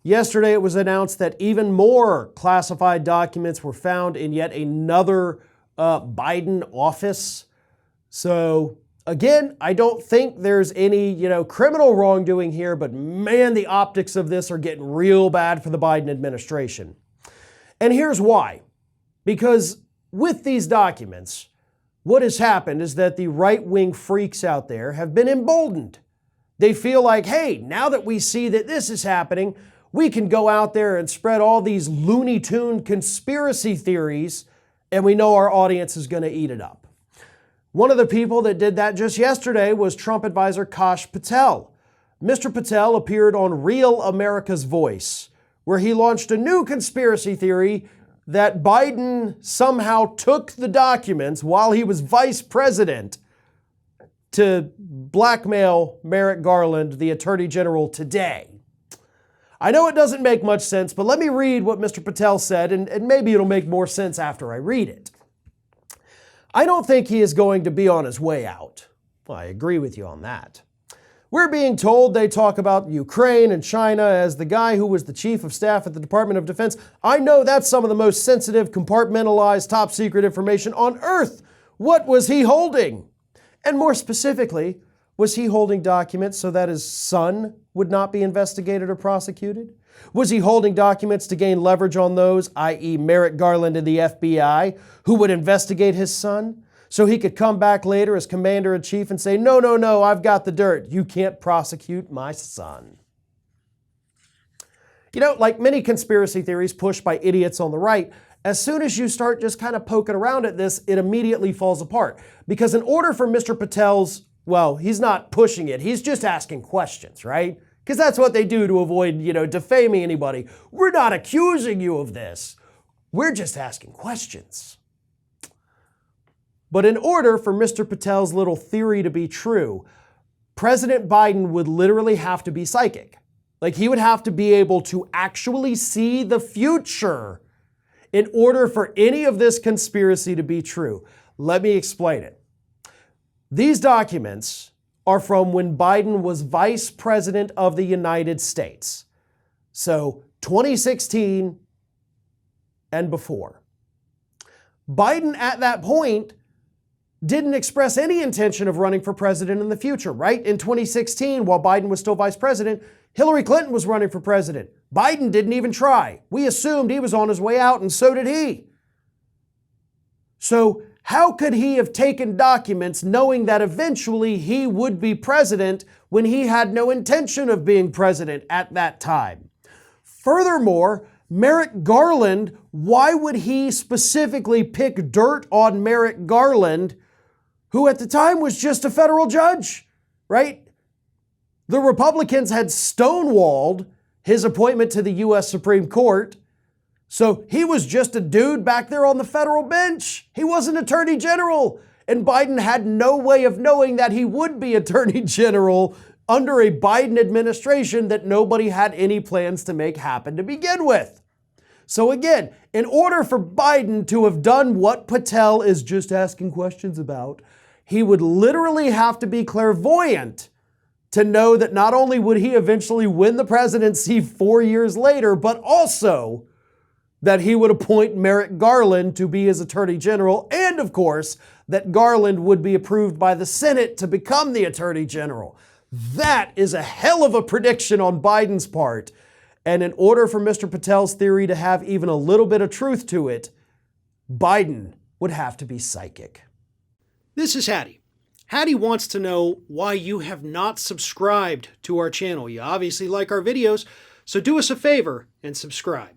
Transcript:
Yesterday, it was announced that even more classified documents were found in yet another Biden office. So again, I don't think there's any, criminal wrongdoing here, but man, the optics of this are getting real bad for the Biden administration. And here's why. Because with these documents, what has happened is that the right-wing freaks out there have been emboldened. They feel like, hey, now that we see that this is happening, we can go out there and spread all these Looney Tune conspiracy theories, and we know our audience is going to eat it up. One of the people that did that just yesterday was Trump advisor Kash Patel. Mr. Patel appeared on Real America's Voice, where he launched a new conspiracy theory that Biden somehow took the documents while he was vice president to blackmail Merrick Garland, the Attorney General, today. I know it doesn't make much sense, but let me read what Mr. Patel said, and maybe it'll make more sense after I read it. I don't think he is going to be on his way out. Well, I agree with you on that. We're being told they talk about Ukraine and China as the guy who was the chief of staff at the Department of Defense. I know that's some of the most sensitive, compartmentalized, top secret information on earth. What was he holding? And more specifically, was he holding documents so that his son would not be investigated or prosecuted? Was he holding documents to gain leverage on those, i.e. Merrick Garland and the FBI, who would investigate his son? So he could come back later as commander-in-chief and say, no, I've got the dirt. You can't prosecute my son. Like many conspiracy theories pushed by idiots on the right, as soon as you start just kind of poking around at this, it immediately falls apart. Because in order for Mr. Patel's, he's not pushing it, he's just asking questions, right? Because that's what they do to avoid, defaming anybody. We're not accusing you of this. We're just asking questions. But in order for Mr. Patel's little theory to be true, President Biden would literally have to be psychic. Like he would have to be able to actually see the future in order for any of this conspiracy to be true. Let me explain it. These documents are from when Biden was vice president of the United States. So 2016 and before. Biden at that point didn't express any intention of running for president in the future, right? In 2016, while Biden was still vice president, Hillary Clinton was running for president. Biden didn't even try. We assumed he was on his way out, and so did he. So how could he have taken documents knowing that eventually he would be president when he had no intention of being president at that time? Furthermore, Merrick Garland, why would he specifically pick dirt on Merrick Garland, who at the time was just a federal judge, right? The Republicans had stonewalled his appointment to the U.S. Supreme Court. So he was just a dude back there on the federal bench. He wasn't Attorney General. And Biden had no way of knowing that he would be Attorney General under a Biden administration that nobody had any plans to make happen to begin with. So again, in order for Biden to have done what Patel is just asking questions about, he would literally have to be clairvoyant to know that not only would he eventually win the presidency 4 years later, but also that he would appoint Merrick Garland to be his Attorney General, and of course, that Garland would be approved by the Senate to become the Attorney General. That is a hell of a prediction on Biden's part. And in order for Mr. Patel's theory to have even a little bit of truth to it, Biden would have to be psychic. This is Hattie. Hattie wants to know why you have not subscribed to our channel. You obviously like our videos, so do us a favor and subscribe.